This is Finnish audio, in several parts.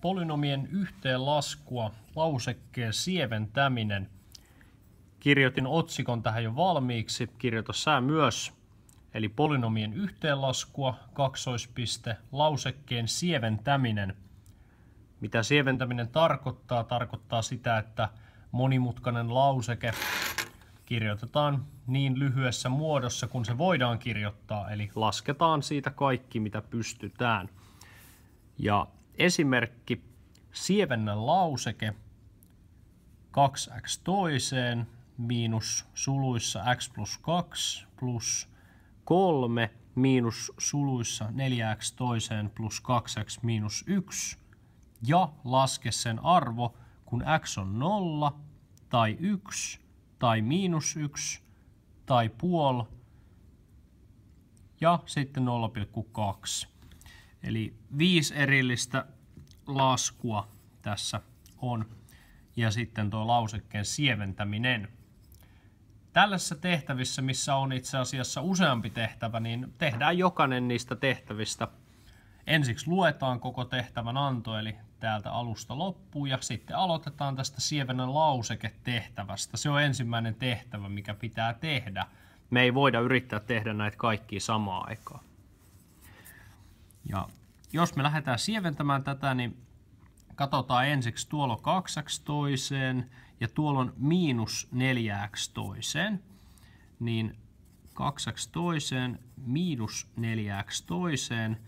polynomien yhteenlaskua, lausekkeen sieventäminen. Kirjoitin otsikon tähän jo valmiiksi, kirjoita sä myös. Eli polynomien yhteenlaskua, kaksoispiste, lausekkeen sieventäminen. Mitä sieventäminen tarkoittaa? Tarkoittaa sitä, että monimutkainen lauseke kirjoitetaan niin lyhyessä muodossa kuin se voidaan kirjoittaa, eli lasketaan siitä kaikki mitä pystytään. Ja esimerkki, sievennä lauseke 2x toiseen miinus suluissa x plus 2 plus 3 miinus suluissa 4x toiseen plus 2x miinus 1 ja laske sen arvo, kun x on 0 tai 1 tai miinus 1 tai puoli ja sitten 0,2. Eli 5 erillistä laskua tässä on ja sitten tuo lausekkeen sieventäminen. Tällaisissa tehtävissä, missä on itse asiassa useampi tehtävä, niin tehdään jokainen niistä tehtävistä. Ensiksi luetaan koko tehtävän anto, eli täältä alusta loppuun, ja sitten aloitetaan tästä sievennä lauseke-tehtävästä. Se on ensimmäinen tehtävä, mikä pitää tehdä. Me ei voida yrittää tehdä näitä kaikkia samaan aikaan. Ja jos me lähdetään sieventämään tätä, niin katsotaan ensiksi, tuolla on 2x toiseen ja tuolla on miinus 4x toiseen. Niin 2x toiseen miinus 4x toiseen.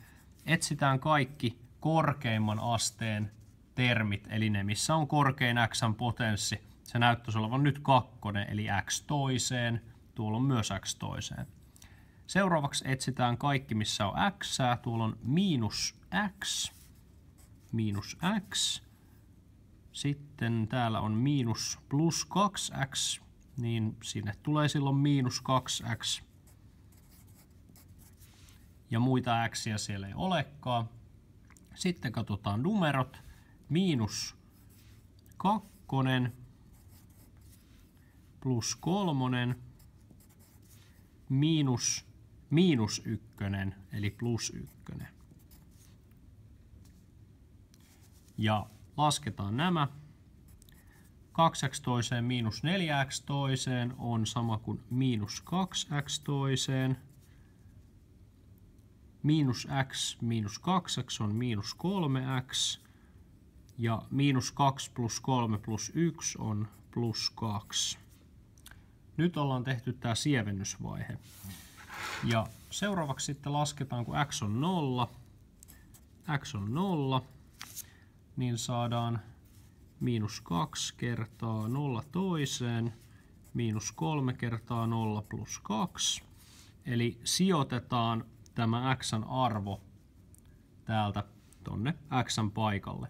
Etsitään kaikki korkeimman asteen termit, eli ne missä on korkein x:n potenssi. Se näyttäisi olevan nyt 2, eli x toiseen. Tuolla on myös x toiseen. Seuraavaksi etsitään kaikki missä on x. Tuolla on miinus x. Sitten täällä on miinus plus 2x, niin sinne tulee silloin miinus 2x. Ja muita x:iä siellä ei olekaan. Sitten katsotaan numerot. Miinus 2 plus 3 miinus 1 eli plus 1. Ja lasketaan nämä. 2x toiseen miinus 4x toiseen on sama kuin miinus 2x toiseen. Miinus x miinus 2x on miinus 3x. Ja miinus 2 plus 3 plus 1 on plus 2. Nyt ollaan tehty tämä sievennysvaihe. Ja seuraavaksi sitten lasketaan, kun x on 0, niin saadaan miinus 2 kertaa 0 toiseen, miinus 3 kertaa 0 plus 2. Eli sijoitetaan tämä x:n arvo täältä tonne x:n paikalle.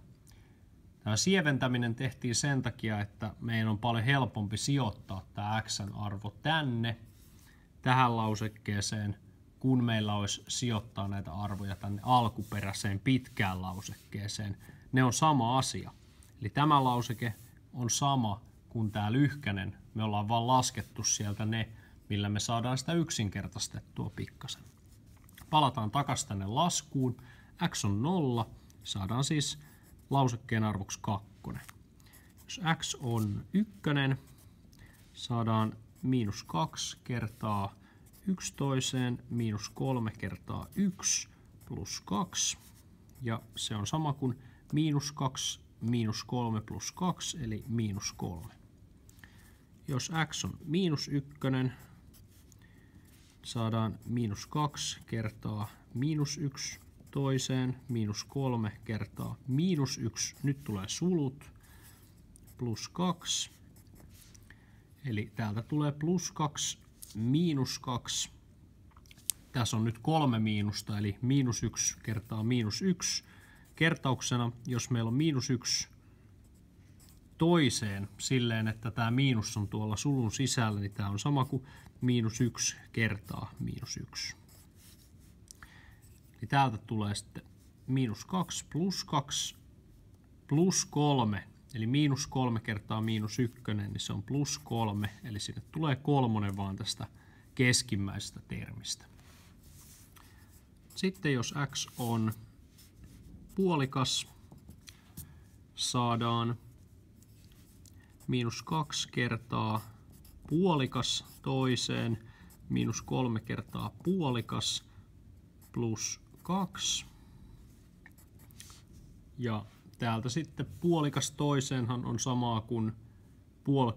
Tämä sieventäminen tehtiin sen takia, että meidän on paljon helpompi sijoittaa tämä x:n arvo tähän lausekkeeseen, kun meillä olisi sijoittaa näitä arvoja tänne alkuperäiseen pitkään lausekkeeseen. Ne on sama asia. Eli tämä lauseke on sama kuin tämä lyhkänen. Me ollaan vaan laskettu sieltä ne, millä me saadaan sitä yksinkertaistettua pikkasen. Palataan takaisin tänne laskuun. X on 0. Saadaan siis lausekkeen arvoksi 2. Jos x on 1, saadaan miinus 2 kertaa 1 toiseen, miinus 3 kertaa 1 plus 2. Ja se on sama kuin miinus 2 miinus 3 plus 2, eli miinus 3. Jos x on miinus 1, saadaan miinus 2 kertaa miinus 1 toiseen, miinus 3 kertaa miinus 1, nyt tulee sulut, plus 2. Eli täältä tulee plus 2, miinus 2. Tässä on nyt 3 miinusta, eli miinus 1 kertaa miinus 1. Kertauksena, jos meillä on miinus 1 toiseen silleen, että tämä miinus on tuolla sulun sisällä, niin tämä on sama kuin miinus 1 kertaa miinus 1. Eli täältä tulee sitten miinus 2 plus 3. Eli miinus 3 kertaa miinus 1, niin se on plus 3. Eli sinne tulee 3 vaan tästä keskimmäisestä termistä. Sitten jos x on puolikas, saadaan -2 kertaa puolikas toiseen, -3 kertaa puolikas plus 2. Ja täältä sitten puolikas toiseenhan on samaa kuin puoli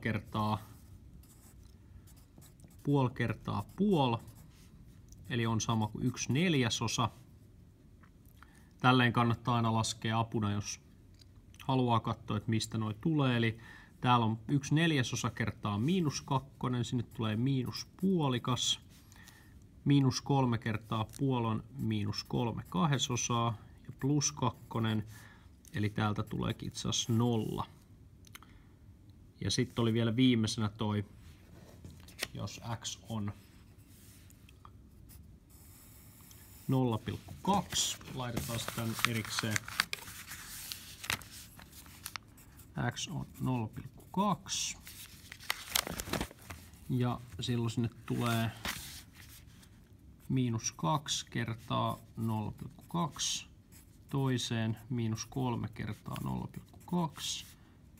kertaa puoli, eli on sama kuin 1/4. Tälleen kannattaa aina laskea apuna, jos haluaa katsoa, että mistä noi tulee. Eli täällä on 1/4 kertaa -2, sinne tulee -puolikas. -3 kertaa puoli on -3/2 ja +2, eli täältä tuleekin itse asiassa 0. Ja sitten oli vielä viimeisenä toi, jos x on 0,2, laitetaan tämän erikseen. X on 0,2 ja silloin sinne tulee -2 kertaa 0,2 toiseen, -3 kertaa 0,2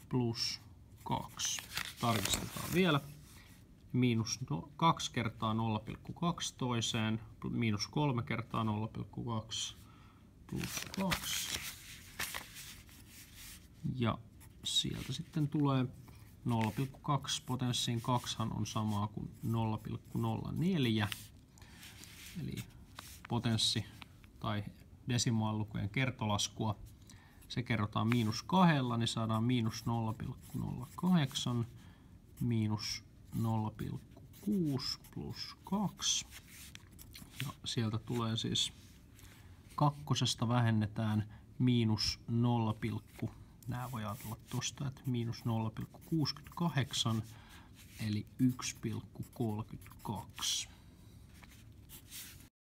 plus 2. Tarkistetaan vielä. -2 kertaa 0,2 toiseen, -3 kertaa 0,2 plus 2. Ja sieltä sitten tulee 0,2. Potenssiin 2 on samaa kuin 0,04. Eli potenssi tai desimaalilukujen kertolaskua. Se kerrotaan -2, niin saadaan -0,08 -0,6 plus 2. Ja sieltä tulee siis kakkosesta vähennetään -0, nämä voi ajatella tuosta, että -0,68 eli 1,32.